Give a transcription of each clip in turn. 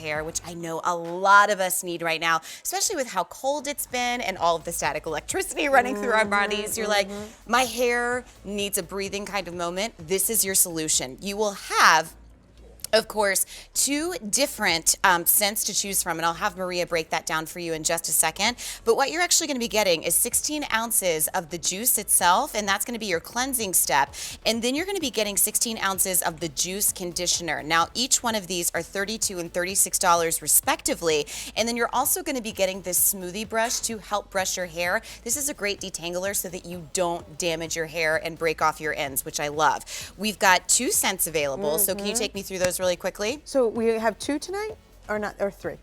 hair, which I know a lot of us need right now, especially with how cold it's been and all of the static electricity running through our bodies. You're like, my hair needs a breathing kind of moment. This is your solution. You will have, of course, two different scents to choose from, and I'll have Maria break that down for you in just a second. But what you're actually going to be getting is 16 ounces of the juice itself, and that's going to be your cleansing step. And then you're going to be getting 16 ounces of the juice conditioner. Now, each one of these are $32 and $36 respectively. And then you're also going to be getting this smoothie brush to help brush your hair. This is a great detangler so that you don't damage your hair and break off your ends, which I love. We've got two scents available, so can you take me through those really quickly? So we have two tonight, or not, or three?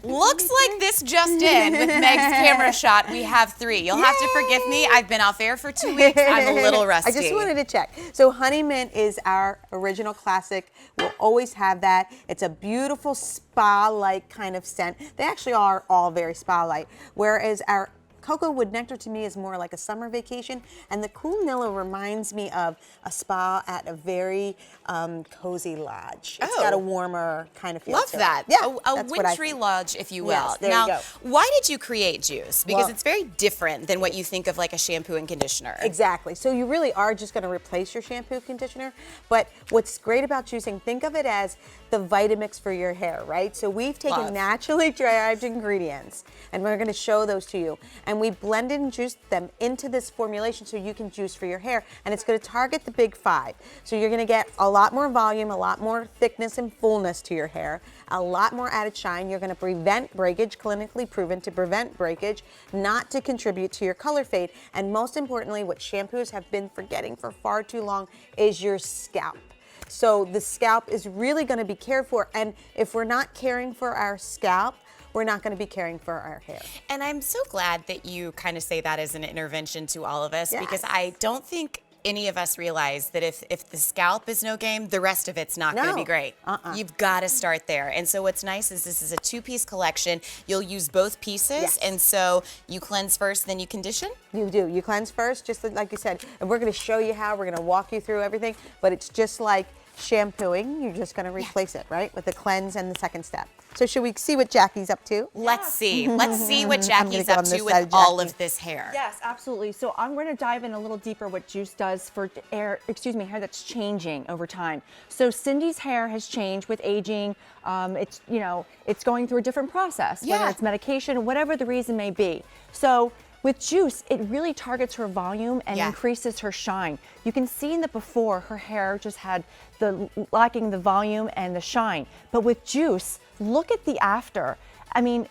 Looks like this just in with Meg's camera shot. We have three. You'll have to forgive me. I've been off air for 2 weeks. I'm a little rusty. I just wanted to check. So Honey Mint is our original classic. We'll always have that. It's a beautiful spa-like kind of scent. They actually are all very spa-like, whereas our Cocoa Wood Nectar to me is more like a summer vacation, and the Cool Vanilla reminds me of a spa at a very cozy lodge. It's got a warmer kind of feel. Love to that. It. Yeah, a wintry lodge, if you will. Yes, there now, you go. why did you create Juice? Because it's very different than what you think of like a shampoo and conditioner. Exactly. So you really are just going to replace your shampoo conditioner. But what's great about juicing, think of it as the Vitamix for your hair, right? So we've taken naturally derived ingredients, and we're going to show those to you. And we blended and juiced them into this formulation so you can juice for your hair. And it's going to target the big five. So you're going to get a lot more volume, a lot more thickness and fullness to your hair, a lot more added shine. You're going to prevent breakage, clinically proven to prevent breakage, not to contribute to your color fade. And most importantly, what shampoos have been forgetting for far too long is your scalp. So the scalp is really going to be cared for. And if we're not caring for our scalp, we're not going to be caring for our hair. And I'm so glad that you kind of say that as an intervention to all of us, because I don't think any of us realize that if the scalp is no game, the rest of it's not going to be great. You've got to start there. And so what's nice is this is a two-piece collection. You'll use both pieces, and so you cleanse first, then you condition? You do. You cleanse first, just like you said. And we're going to show you how. We're going to walk you through everything, but it's just like shampooing. You're just going to replace it, right, with the cleanse and the second step. So should we see what Jackie's up to? Let's see. Let's see what Jackie's up to with all of this hair. Yes, absolutely. So I'm going to dive in a little deeper what Juice does for hair that's changing over time. So Cindy's hair has changed with aging. It's, you know, it's going through a different process, whether it's medication, whatever the reason may be. So with Juice, it really targets her volume and increases her shine. You can see in the before, her hair just had lacking the volume and the shine. But with Juice, look at the after. I mean,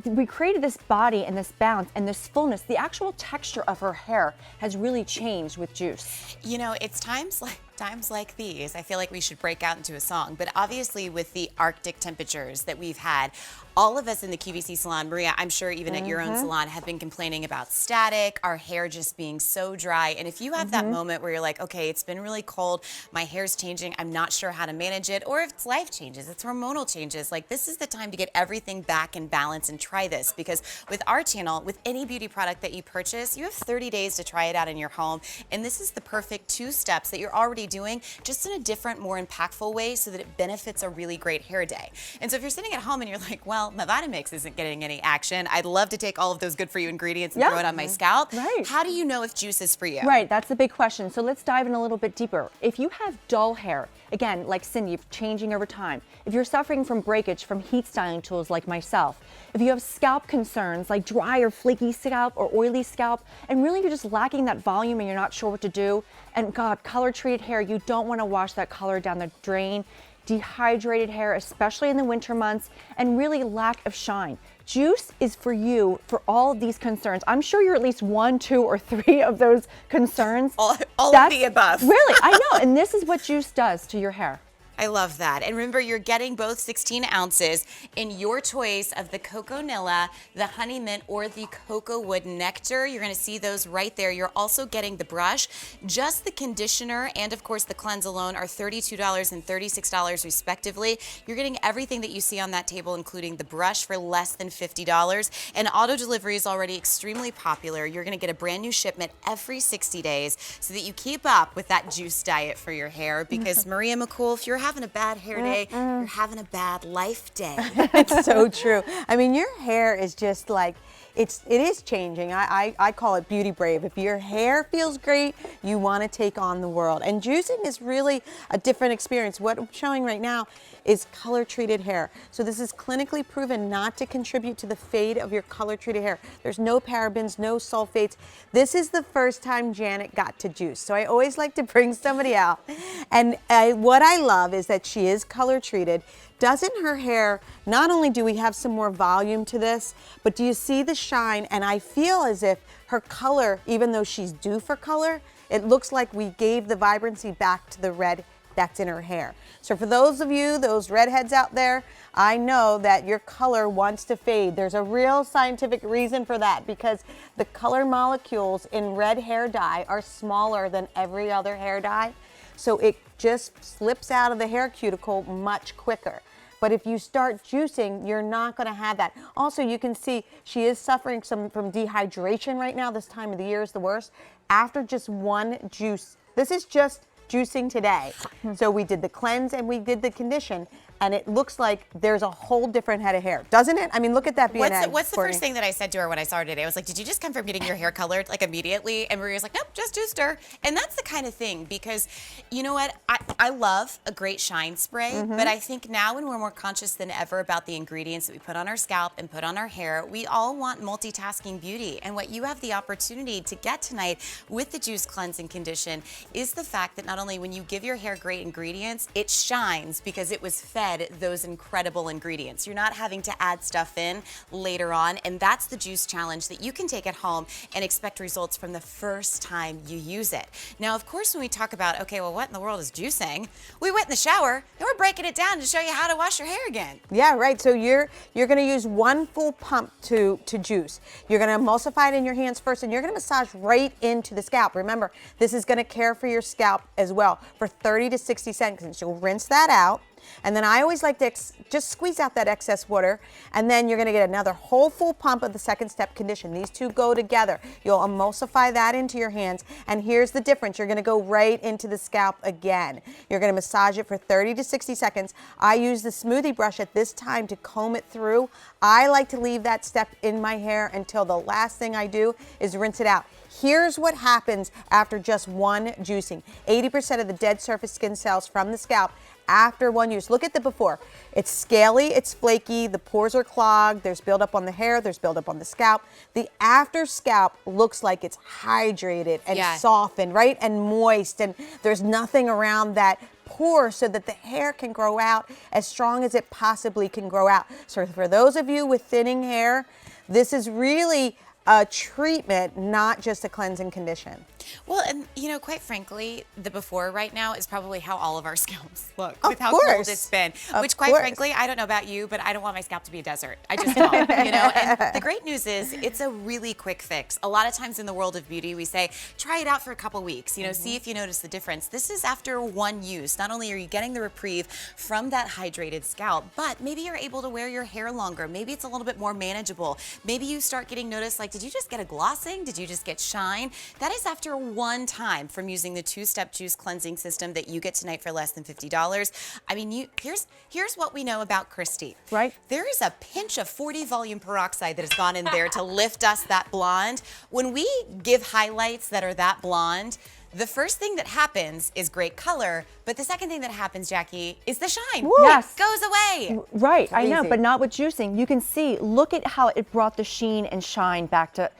we created this body and this bounce and this fullness. The actual texture of her hair has really changed with Juice. You know, it's times like these, I feel like we should break out into a song. But obviously with the Arctic temperatures that we've had, all of us in the QVC salon, Maria, I'm sure even at your own salon, have been complaining about static, our hair just being so dry. And if you have that moment where you're like, okay, it's been really cold, my hair's changing, I'm not sure how to manage it, or if it's life changes, it's hormonal changes, like this is the time to get everything back in balance and try this. Because with our channel, with any beauty product that you purchase, you have 30 days to try it out in your home. And this is the perfect 2 steps that you're already doing, just in a different, more impactful way so that it benefits a really great hair day. And so if you're sitting at home and you're like, well, my Vitamix isn't getting any action, I'd love to take all of those good for you ingredients and throw it on my scalp. Right. How do you know if Juice is for you? Right, that's the big question. So let's dive in a little bit deeper. If you have dull hair, again, like Cindy, changing over time, if you're suffering from breakage from heat styling tools like myself, if you have scalp concerns like dry or flaky scalp or oily scalp, and really you're just lacking that volume and you're not sure what to do, and God, color treated hair, you don't want to wash that color down the drain, dehydrated hair, especially in the winter months, and really lack of shine. Juice is for you for all of these concerns. I'm sure you're at least 1, 2, or 3 of those concerns. All of the above. Really, I know. And this is what Juice does to your hair. I love that. And remember, you're getting both 16 ounces in your choice of the Coconilla, the Honey Mint, or the Cocoa Wood Nectar. You're going to see those right there. You're also getting the brush. Just the conditioner and, of course, the cleanse alone are $32 and $36 respectively. You're getting everything that you see on that table, including the brush, for less than $50. And auto delivery is already extremely popular. You're going to get a brand new shipment every 60 days so that you keep up with that Juice diet for your hair. Because Maria McCool, if you're having a bad hair day, you're having a bad life day. It's so true. I mean, your hair is just like, it is changing. I call it beauty brave. If your hair feels great, you want to take on the world. And juicing is really a different experience. What I'm showing right now is color treated hair. So this is clinically proven not to contribute to the fade of your color treated hair. There's no parabens, no sulfates. This is the first time Janet got to juice. So I always like to bring somebody out. And what I love is that she is color treated. Doesn't her hair, not only do we have some more volume to this, but do you see the shine? And I feel as if her color, even though she's due for color, it looks like we gave the vibrancy back to the red that's in her hair. So for those of you, those redheads out there, I know that your color wants to fade. There's a real scientific reason for that, because the color molecules in red hair dye are smaller than every other hair dye. So it just slips out of the hair cuticle much quicker. But if you start juicing, you're not going to have that. Also, you can see she is suffering from dehydration right now. This time of the year is the worst. After just one juice, this is just juicing today. So we did the cleanse and we did the condition, and it looks like there's a whole different head of hair, doesn't it? I mean, look at that B&A. What's the first thing that I said to her when I saw her today? I was like, did you just come from getting your hair colored like immediately? And Maria's like, nope, just juiced her. And that's the kind of thing, because you know what? I love a great shine spray, but I think now when we're more conscious than ever about the ingredients that we put on our scalp and put on our hair, we all want multitasking beauty. And what you have the opportunity to get tonight with the Juice Cleansing Condition is the fact that not only when you give your hair great ingredients, it shines because it was fed those incredible ingredients. You're not having to add stuff in later on, and that's the juice challenge that you can take at home and expect results from the first time you use it. Now, of course, when we talk about, okay, well, what in the world is juicing? We went in the shower and we're breaking it down to show you how to wash your hair again. Yeah, right. So you're going to use one full pump to juice. You're going to emulsify it in your hands first, and you're going to massage right into the scalp. Remember, this is going to care for your scalp as well for 30 to 60 seconds. You'll rinse that out. And then I always like to just squeeze out that excess water, and then you're going to get another whole full pump of the second step condition. These two go together. You'll emulsify that into your hands, and here's the difference. You're going to go right into the scalp again. You're going to massage it for 30 to 60 seconds. I use the Smoothie brush at this time to comb it through. I like to leave that step in my hair until the last thing I do is rinse it out. Here's what happens after just one juicing. 80% of the dead surface skin cells from the scalp after one use. Look at the before. It's scaly, it's flaky, the pores are clogged, there's buildup on the hair, there's buildup on the scalp. The after scalp looks like it's hydrated and softened, right? And moist, and there's nothing around that pore so that the hair can grow out as strong as it possibly can grow out. So for those of you with thinning hair, this is really a treatment, not just a cleansing condition. Well, and you know, quite frankly, the before right now is probably how all of our scalps look Of with how course. cold it's been. Of Which, quite course. frankly, I don't know about you, but I don't want my scalp to be a desert. I just don't, you know. And the great news is it's a really quick fix. A lot of times in the world of beauty, we say, try it out for a couple weeks, you know, see if you notice the difference. This is after one use. Not only are you getting the reprieve from that hydrated scalp, but maybe you're able to wear your hair longer. Maybe it's a little bit more manageable. Maybe you start getting noticed, like, did you just get a glossing? Did you just get shine? That is after one time from using the two-step juice cleansing system that you get tonight for less than $50. I mean, here's what we know about Christy. Right. There is a pinch of 40 volume peroxide that has gone in there to lift us that blonde. When we give highlights that are that blonde, the first thing that happens is great color, but the second thing that happens, Jackie, is the shine. Woo. Yes. It goes away. Right, I know, Crazy. but not with juicing. You can see, look at how it brought the sheen and shine back to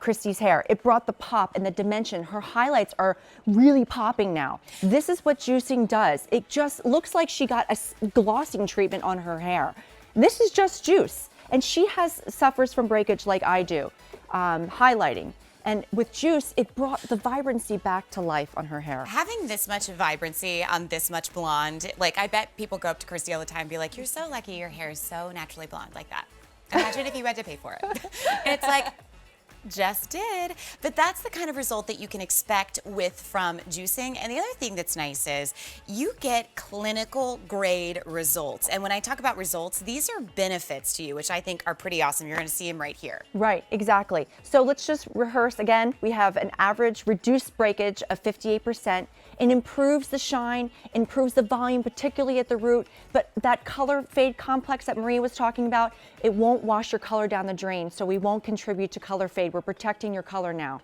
Christy's hair. It brought the pop and the dimension. Her highlights are really popping now. This is what juicing does. It just looks like she got a glossing treatment on her hair. This is just juice. And she suffers from breakage like I do, highlighting. And with juice, it brought the vibrancy back to life on her hair. Having this much vibrancy on this much blonde, like I bet people go up to Christy all the time and be like, you're so lucky your hair is so naturally blonde like that. Imagine if you had to pay for it. And it's like, Just did. But that's the kind of result that you can expect from juicing. And the other thing that's nice is you get clinical grade results. And when I talk about results, these are benefits to you, which I think are pretty awesome. You're going to see them right here. Right, exactly. So let's just rehearse again. We have an average reduced breakage of 58%. It improves the shine, improves the volume, particularly at the root. But that color fade complex that Maria was talking about, it won't wash your color down the drain. So we won't contribute to color fade. We're protecting your color now.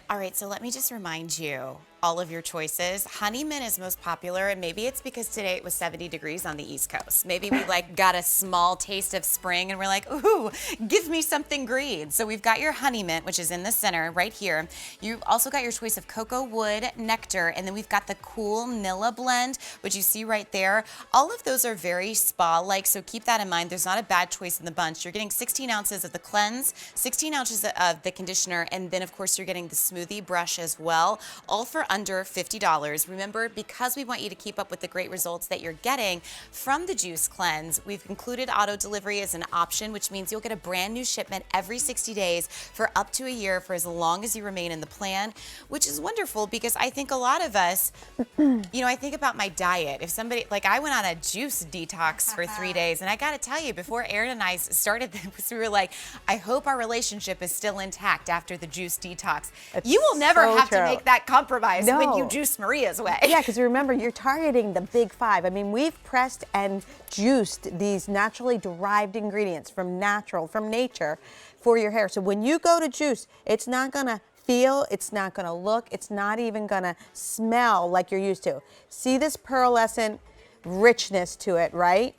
All right, so let me just remind you all of your choices. Honey mint is most popular, and maybe it's because today it was 70 degrees on the East Coast. Maybe we got a small taste of spring and we're like, ooh, give me something green. So we've got your honey mint, which is in the center right here. You've also got your choice of cocoa wood nectar, and then we've got the cool Nilla blend, which you see right there. All of those are very spa-like, so keep that in mind. There's not a bad choice in the bunch. You're getting 16 ounces of the cleanse, 16 ounces of the conditioner, and then of course you're getting the smoothie brush as well, all for under $50. Remember, because we want you to keep up with the great results that you're getting from the Juice Cleanse, we've included auto delivery as an option, which means you'll get a brand new shipment every 60 days for up to a year for as long as you remain in the plan, which is wonderful because I think a lot of us, I think about my diet. If somebody, I went on a juice detox for 3 days, and I got to tell you, before Erin and I started this, we were like, I hope our relationship is still intact after the juice detox. You will never have to make that compromise when you juice Maria's way. Yeah, because remember, you're targeting the big five. I mean, we've pressed and juiced these naturally derived ingredients from nature for your hair. So when you go to juice, it's not going to feel, it's not going to look, it's not even going to smell like you're used to. See this pearlescent richness to it, right?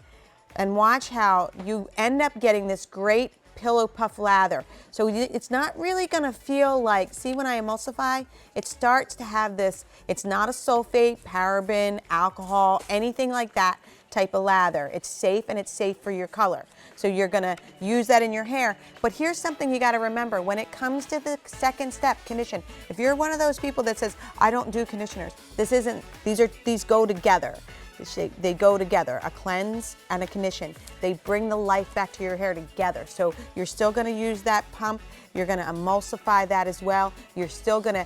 And watch how you end up getting this great pillow puff lather. So it's not really going to feel like, see when I emulsify, it starts to have this, it's not a sulfate, paraben, alcohol, anything like that type of lather. It's safe, and it's safe for your color. So you're going to use that in your hair. But here's something you got to remember. When it comes to the second step, condition, if you're one of those people that says, I don't do conditioners, these go together. They go together, a cleanse and a condition. They bring the life back to your hair together. So you're still going to use that pump. You're going to emulsify that as well. You're going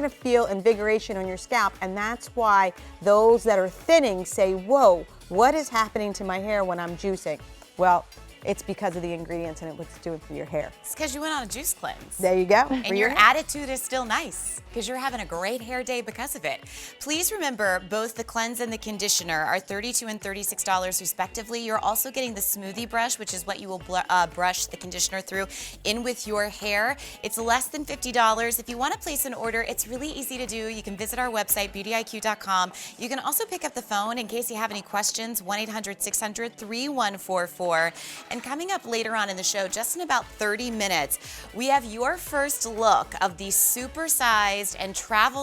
to feel invigoration on your scalp, and that's why those that are thinning say, whoa, what is happening to my hair when I'm juicing? Well, it's because of the ingredients and what it's doing for your hair. It's because you went on a juice cleanse. There you go. And your attitude is still nice because you're having a great hair day because of it. Please remember, both the cleanse and the conditioner are $32 and $36 respectively. You're also getting the smoothie brush, which is what you will brush the conditioner through in with your hair. It's less than $50. If you want to place an order, it's really easy to do. You can visit our website, beautyiq.com. You can also pick up the phone in case you have any questions, 1-800-600-3144. And coming up later on in the show, just in about 30 minutes, we have your first look of the supersized and travel